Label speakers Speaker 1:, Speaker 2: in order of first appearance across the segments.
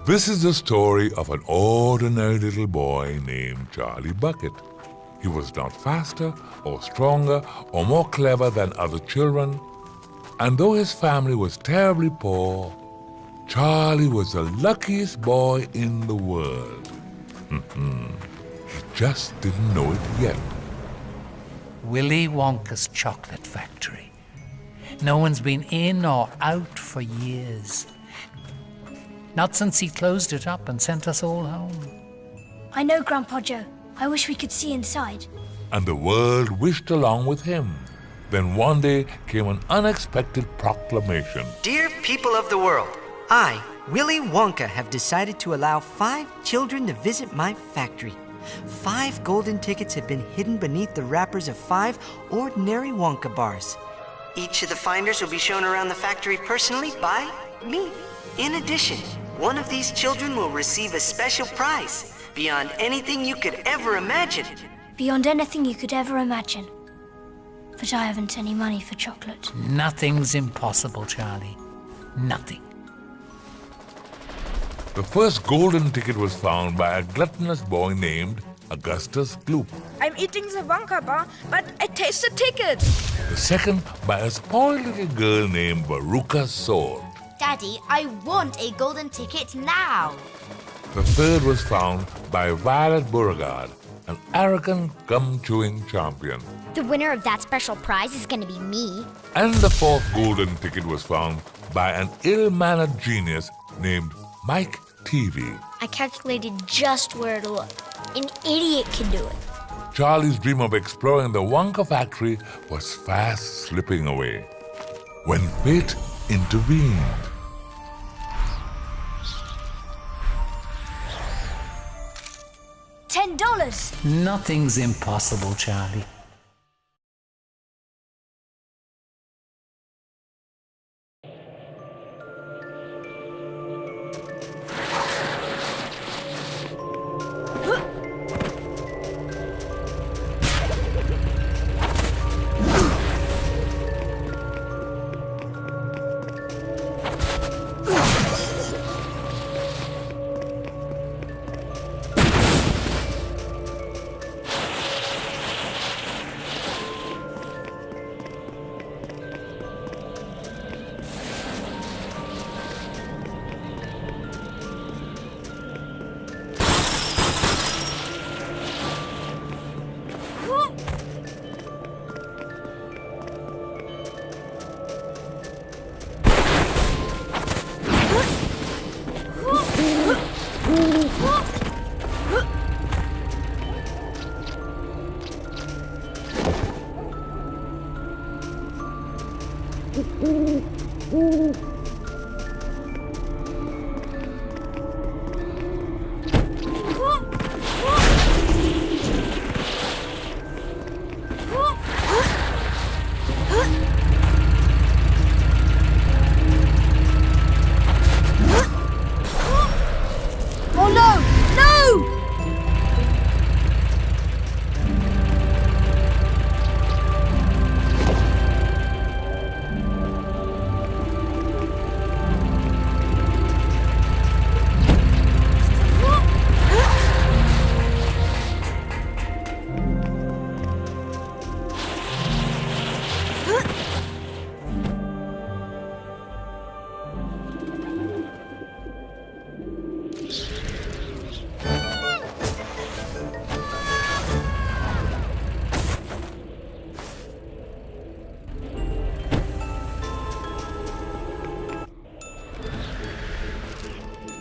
Speaker 1: This is the story of an ordinary little boy named Charlie Bucket. He was not faster or stronger or more clever than other children, and though his family was terribly poor, Charlie was the luckiest boy in the world. He just didn't know it yet.
Speaker 2: Willy Wonka's chocolate factory. No one's been in or out for years. Not since he closed it up and sent us all home.
Speaker 3: I know, Grandpa Joe. I wish we could see inside.
Speaker 1: And the world wished along with him. Then one day came an unexpected proclamation.
Speaker 4: Dear people of the world, I, Willy Wonka, have decided to allow 5 children to visit my factory. 5 golden tickets have been hidden beneath the wrappers of 5 ordinary Wonka bars. Each of the finders will be shown around the factory personally by me. In addition, one of these children will receive a special prize beyond anything you could ever imagine.
Speaker 3: Beyond anything you could ever imagine. But I haven't any money for chocolate.
Speaker 2: Nothing's impossible, Charlie. Nothing.
Speaker 1: The first golden ticket was found by a gluttonous boy named Augustus Gloop.
Speaker 5: I'm eating the Wonka bar, but I taste the ticket.
Speaker 1: The second by a spoiled little girl named Veruca Sword.
Speaker 6: Daddy, I want a golden ticket now.
Speaker 1: The third was found by Violet Beauregard, an arrogant gum-chewing champion.
Speaker 6: The winner of that special prize is going to be me.
Speaker 1: And the fourth golden ticket was found by an ill-mannered genius named Mike TV.
Speaker 3: I calculated just where to look. An idiot can do it.
Speaker 1: Charlie's dream of exploring the Wonka factory was fast slipping away when fate intervened.
Speaker 3: $10.
Speaker 2: Nothing's impossible, Charlie.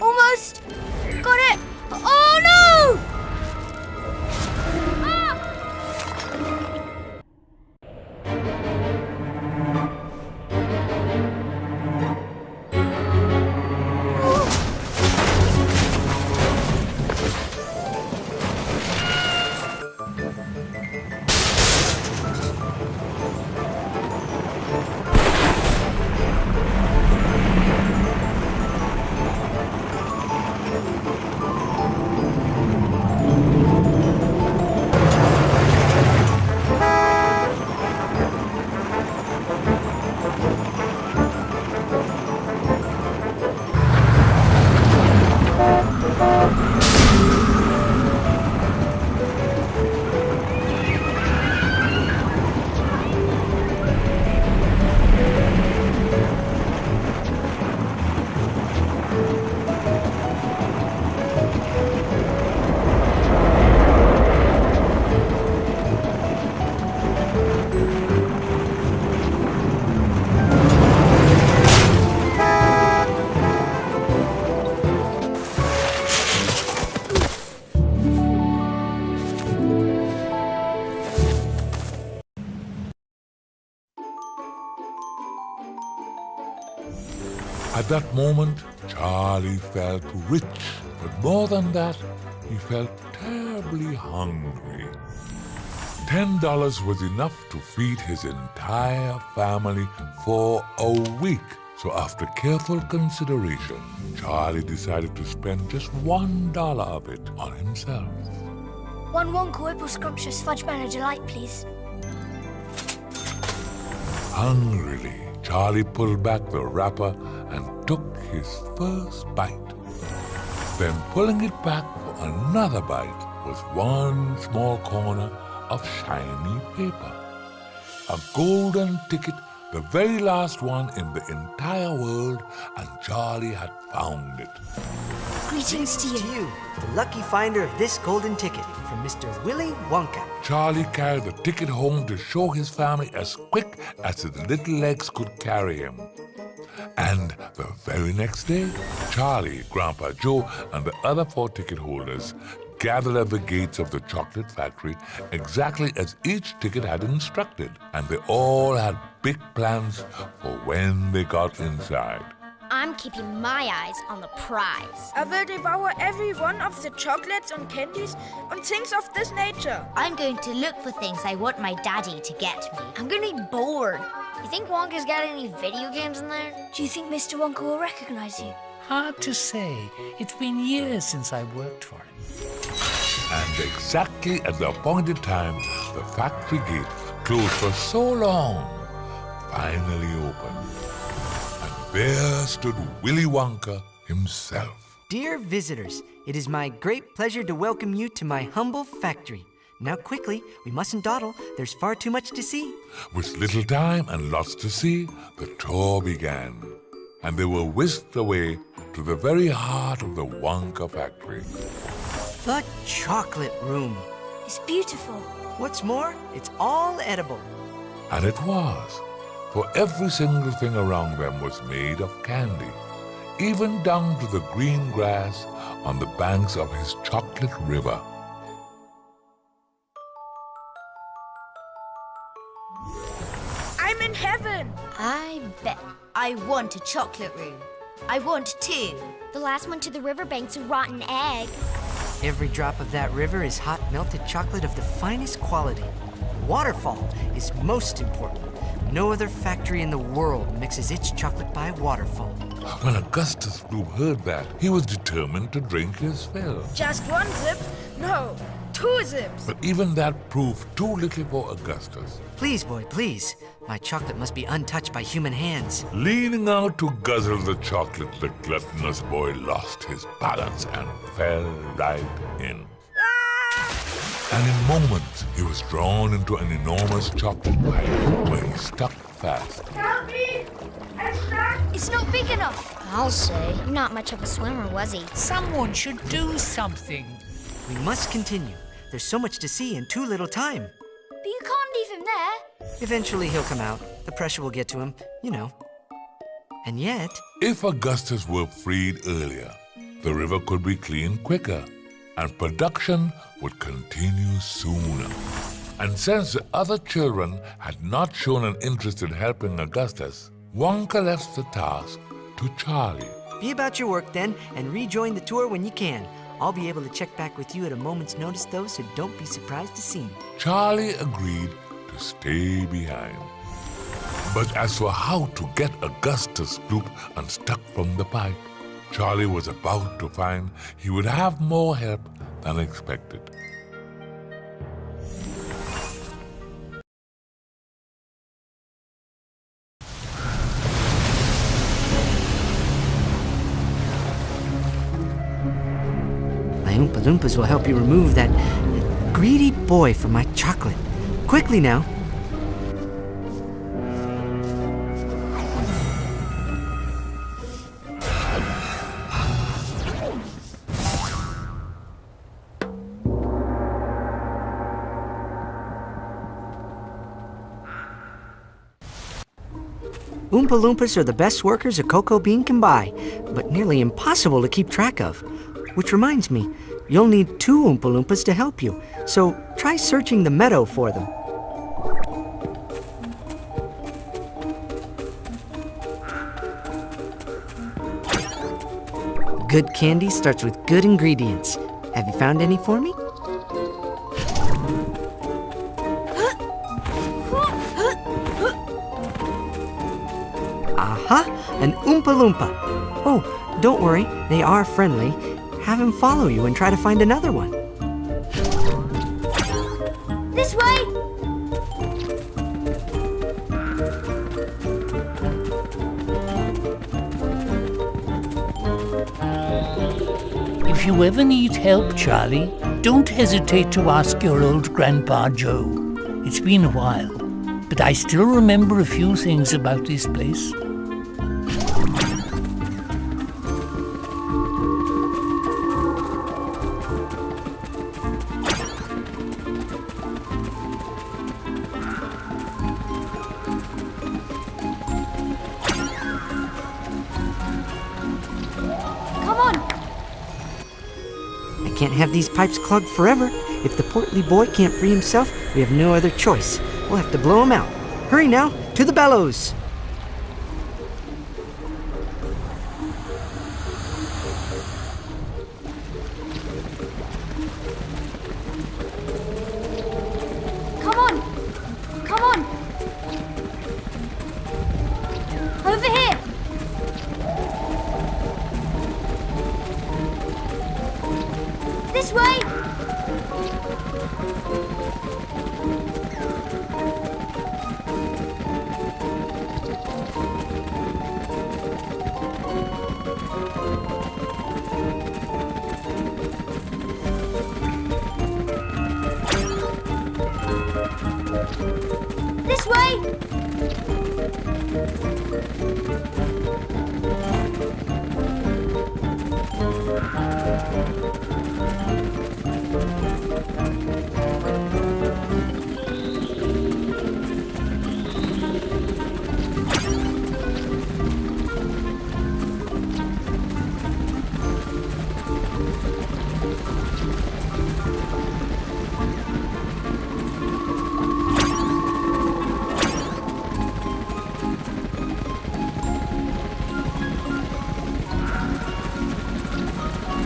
Speaker 3: Almost! Got it! Oh no!
Speaker 1: that moment, Charlie felt rich, but more than that, he felt terribly hungry. $10 was enough to feed his entire family for a week. So after careful consideration, Charlie decided to spend just $1 of it on himself.
Speaker 3: One Wonka Whipple Scrumptious Fudge Banner Delight, please.
Speaker 1: Hungrily, Charlie pulled back the wrapper and took his first bite. Then pulling it back for another bite was one small corner of shiny paper. A golden ticket, the very last one in the entire world, and Charlie had found it.
Speaker 3: Greetings to you.
Speaker 4: the lucky finder of this golden ticket from Mr. Willy Wonka.
Speaker 1: Charlie carried the ticket home to show his family as quick as his little legs could carry him. And the very next day, Charlie, Grandpa Joe, and the other 4 ticket holders gathered at the gates of the chocolate factory exactly as each ticket had instructed. And they all had big plans for when they got inside.
Speaker 6: I'm keeping my eyes on the prize.
Speaker 5: I will devour every one of the chocolates and candies and things of this nature.
Speaker 6: I'm going to look for things I want my daddy to get me.
Speaker 3: I'm gonna be bored. You think Wonka's got any video games in there? Do you think Mr. Wonka will recognize you?
Speaker 2: Hard to say. It's been years since I worked for him.
Speaker 1: And exactly at the appointed time, the factory gate, closed for so long, finally opened. And there stood Willy Wonka himself.
Speaker 4: Dear visitors, it is my great pleasure to welcome you to my humble factory. Now quickly, we mustn't dawdle. There's far too much to see.
Speaker 1: With little time and lots to see, the tour began. And they were whisked away to the very heart of the Wonka factory.
Speaker 4: The chocolate room.
Speaker 3: It's beautiful.
Speaker 4: What's more, it's all edible.
Speaker 1: And it was, for every single thing around them was made of candy, even down to the green grass on the banks of his chocolate river.
Speaker 5: I'm in heaven.
Speaker 6: I bet. I want a chocolate room. I want 2.
Speaker 7: The last one to the riverbank's a rotten egg.
Speaker 4: Every drop of that river is hot melted chocolate of the finest quality. Waterfall is most important. No other factory in the world mixes its chocolate by waterfall.
Speaker 1: When Augustus Gloop heard that, he was determined to drink his fill.
Speaker 5: Just 1 sip? No, 2 sips.
Speaker 1: But even that proved too little for Augustus.
Speaker 4: Please, boy, please. My chocolate must be untouched by human hands.
Speaker 1: Leaning out to guzzle the chocolate, the gluttonous boy lost his balance and fell right in. And in moments, he was drawn into an enormous chocolate pipe where he stuck fast.
Speaker 5: Help me! I'm stuck.
Speaker 3: It's not big enough.
Speaker 7: I'll say. Not much of a swimmer, was he?
Speaker 2: Someone should do something.
Speaker 4: We must continue. There's so much to see in too little time.
Speaker 3: But you can't leave him there.
Speaker 4: Eventually he'll come out. The pressure will get to him, you know. And yet,
Speaker 1: If Augustus were freed earlier, the river could be cleaned quicker, and production would continue sooner. And since the other children had not shown an interest in helping Augustus, Wonka left the task to Charlie.
Speaker 4: be about your work then and rejoin the tour when you can. I'll be able to check back with you at a moment's notice though, so don't be surprised to see me.
Speaker 1: Charlie agreed to stay behind. But as for how to get Augustus Gloop unstuck from the pipe, Charlie was about to find he would have more help than expected.
Speaker 4: My Oompa Loompas will help you remove that greedy boy from my chocolate. Quickly now. Oompa Loompas are the best workers a Cocoa Bean can buy, but nearly impossible to keep track of. Which reminds me, you'll need 2 Oompa Loompas to help you, so try searching the meadow for them. Good candy starts with good ingredients. Have you found any for me? Aha, an Oompa Loompa. Oh, don't worry, they are friendly. Have him follow you and try to find another one.
Speaker 6: This way!
Speaker 2: If you ever need help, Charlie, don't hesitate to ask your old Grandpa Joe. It's been a while, but I still remember a few things about this place.
Speaker 4: I can't have these pipes clogged forever. If the portly boy can't free himself, we have no other choice. We'll have to blow him out. Hurry now, to the bellows!
Speaker 6: Come on! Come on! Over here! This way! This way!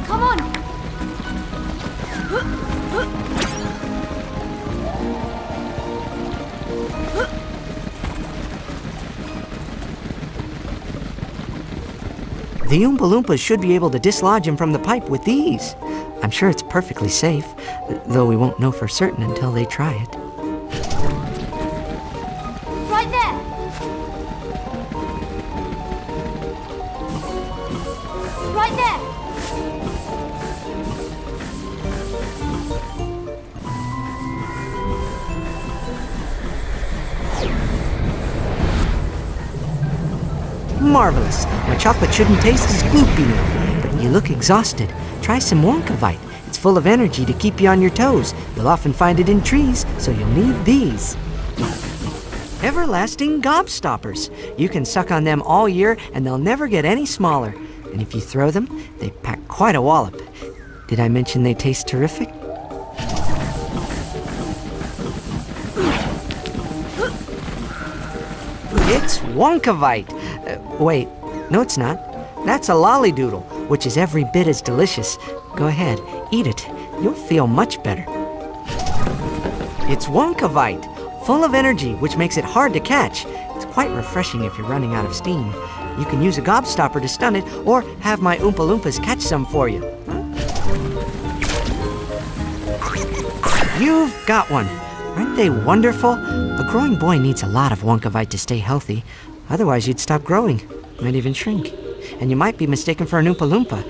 Speaker 6: Come on!
Speaker 4: The Oompa Loompas should be able to dislodge him from the pipe with these. I'm sure it's perfectly safe, though we won't know for certain until they try it.
Speaker 6: Right there! Right there!
Speaker 4: Marvelous. My chocolate shouldn't taste as gloopy now, but you look exhausted. Try some Wonkavite. It's full of energy to keep you on your toes. You'll often find it in trees, so you'll need these. Everlasting gobstoppers. You can suck on them all year, and they'll never get any smaller. And if you throw them, they pack quite a wallop. Did I mention they taste terrific? It's Wonkavite. Wait, no it's not. That's a lollydoodle, which is every bit as delicious. Go ahead, eat it. You'll feel much better. It's Wonkavite, full of energy, which makes it hard to catch. It's quite refreshing if you're running out of steam. You can use a gobstopper to stun it, or have my Oompa Loompas catch some for you. You've got one. Aren't they wonderful? A growing boy needs a lot of Wonkavite to stay healthy. Otherwise, you'd stop growing. Might even shrink. And you might be mistaken for an Oompa Loompa.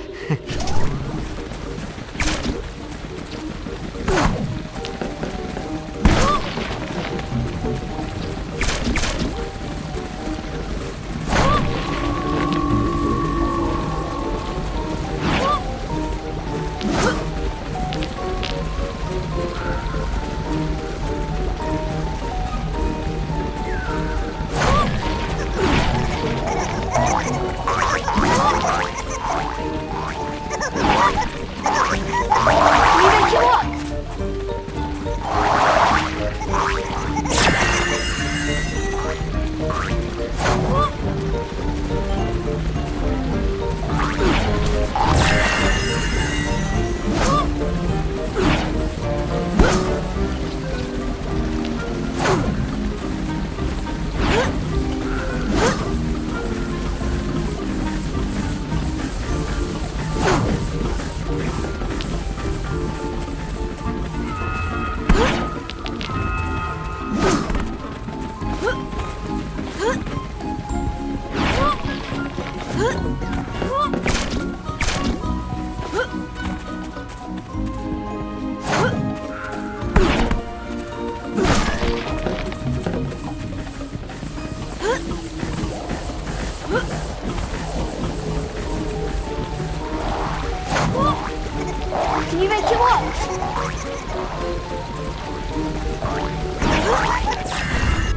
Speaker 3: Can you make it work?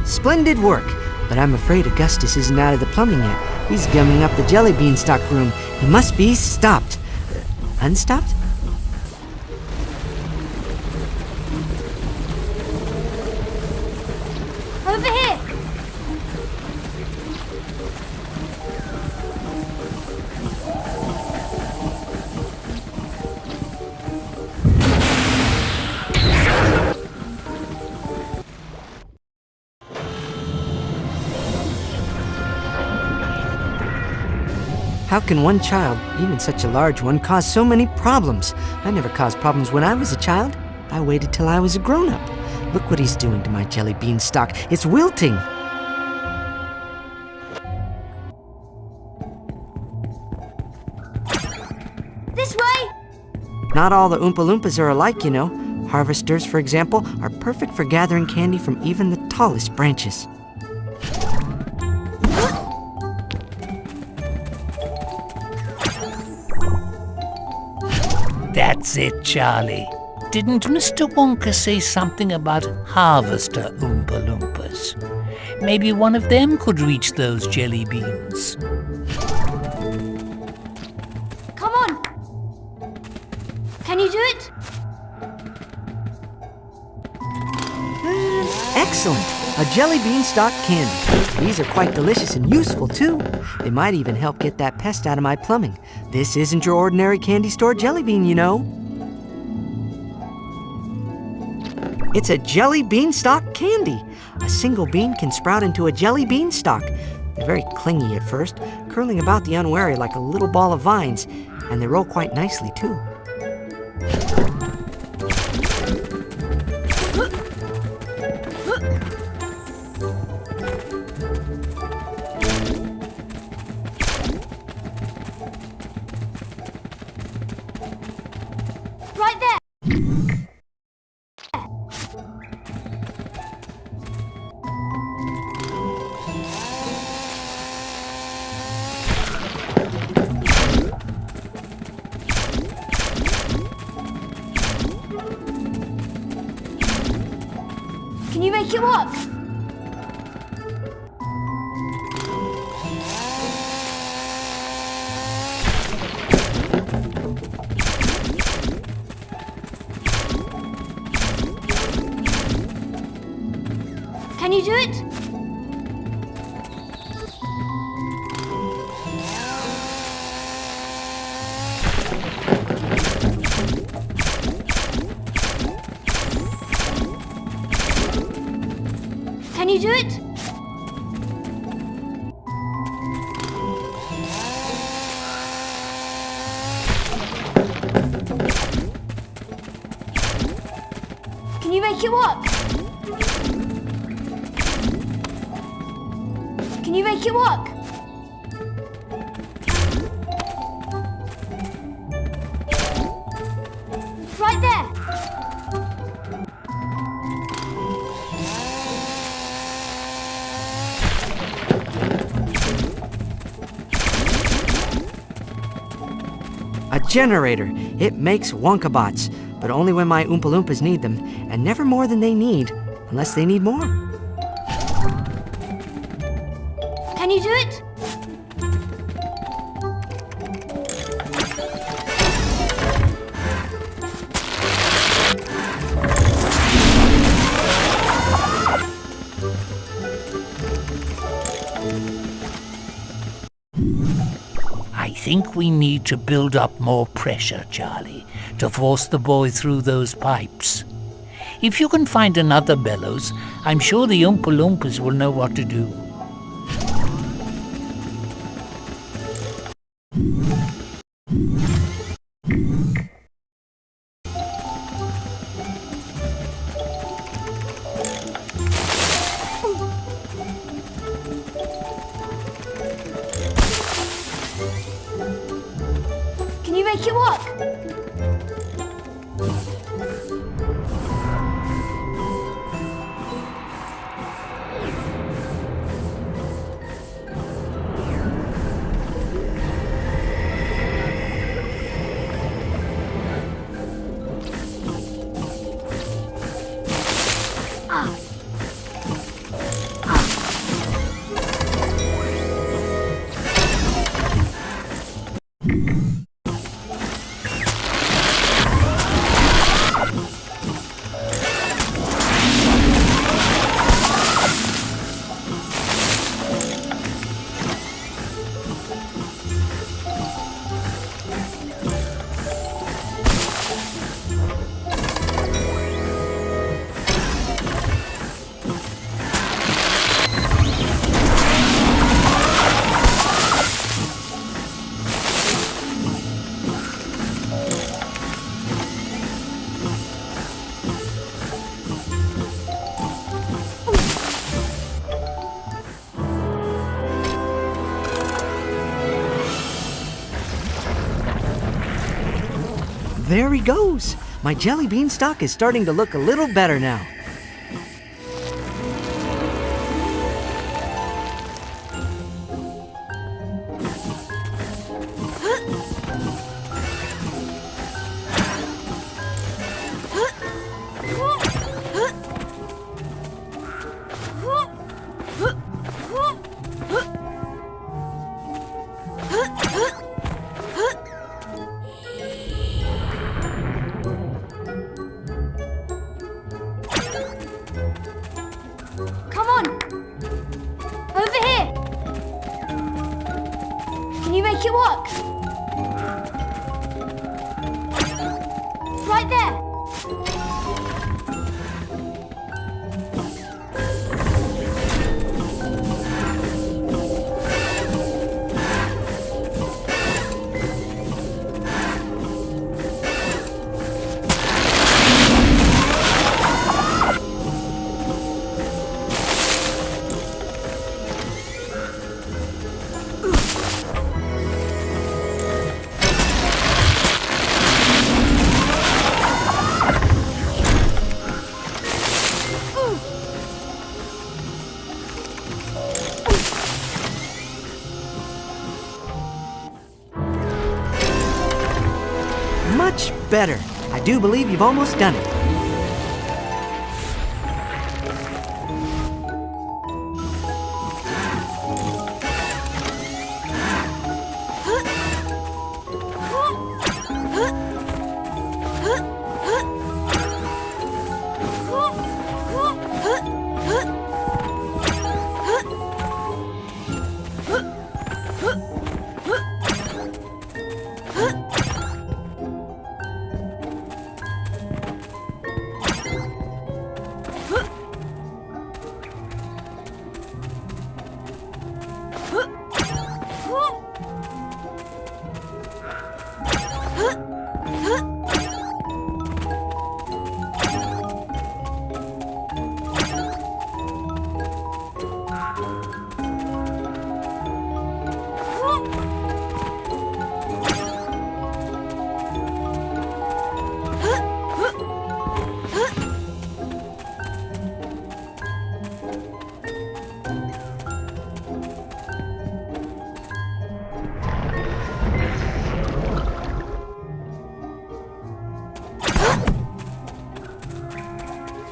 Speaker 4: Splendid work. But I'm afraid Augustus isn't out of the plumbing yet. He's gumming up the jelly beanstalk room. He must be stopped. Unstopped?
Speaker 3: Over here!
Speaker 4: How can one child, even such a large one, cause so many problems? I never caused problems when I was a child. I waited till I was a grown-up. Look what he's doing to my jelly beanstalk. It's wilting.
Speaker 3: This way!
Speaker 4: Not all the Oompa Loompas are alike, you know. Harvesters, for example, are perfect for gathering candy from even the tallest branches.
Speaker 2: That's it, Charlie. Didn't Mr. Wonka say something about harvester Oompa Loompas? Maybe one of them could reach those jelly beans.
Speaker 3: Come on! Can you do it?
Speaker 4: Excellent! A jelly beanstalk candy. These are quite delicious and useful, too. They might even help get that pest out of my plumbing. This isn't your ordinary candy store jelly bean, you know. It's a jelly beanstalk candy. A single bean can sprout into a jelly beanstalk. They're very clingy at first, curling about the unwary like a little ball of vines, and they roll quite nicely, too.
Speaker 3: Right there! Can you make it work? Can you do it? Can you do it? Can you make it work? Can you make it work? Right there!
Speaker 4: A generator. It makes Wonkabots, but only when my Oompa Loompas need them, and never more than they need, unless they need more.
Speaker 3: Can you do it?
Speaker 2: I think we need to build up more pressure, Charlie, to force the boy through those pipes. If you can find another bellows, I'm sure the Oompa Loompas will know what to do.
Speaker 3: Can you make it work?
Speaker 4: There he goes. My jelly bean stock is starting to look a little better now.
Speaker 3: Come on! Over here! Can you make it work? Right there!
Speaker 4: Much better. I do believe you've almost done it.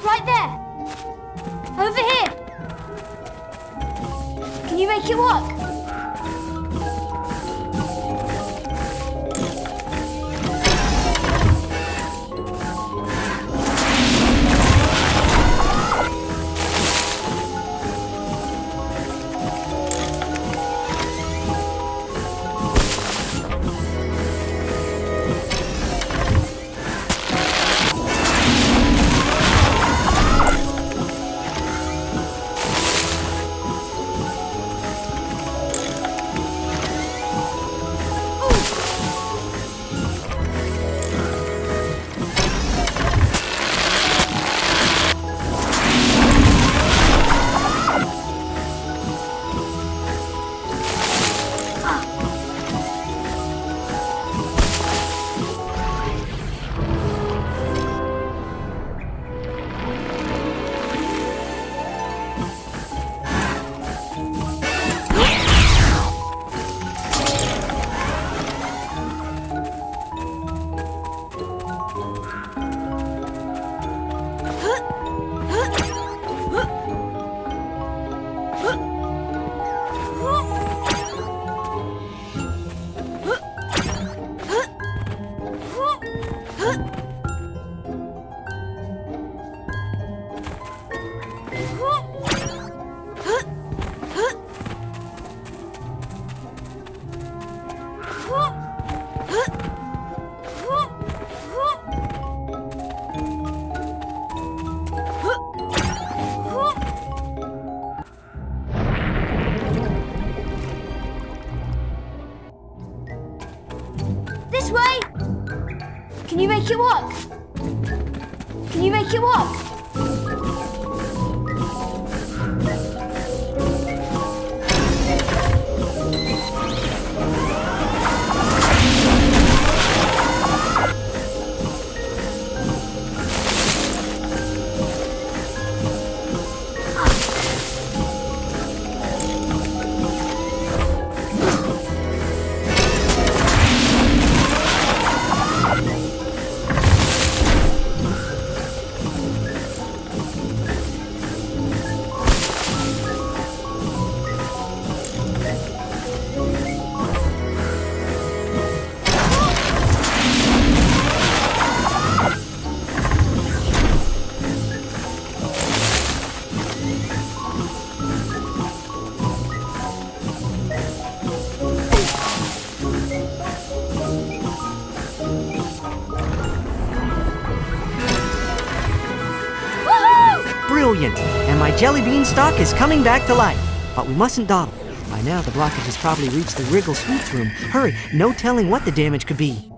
Speaker 3: Right there! Over here! Can you make it work? This way! Can you make it work? Can you make it work?
Speaker 4: brilliant, and my jelly bean stock is coming back to life. But we mustn't dawdle. By now, the blockage has probably reached the Wriggle Sweets room. Hurry, no telling what the damage could be.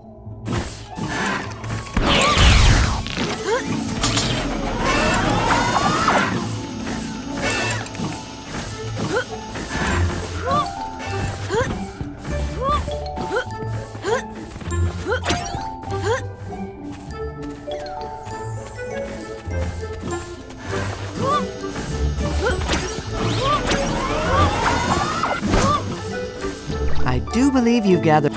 Speaker 4: I do believe you've gathered...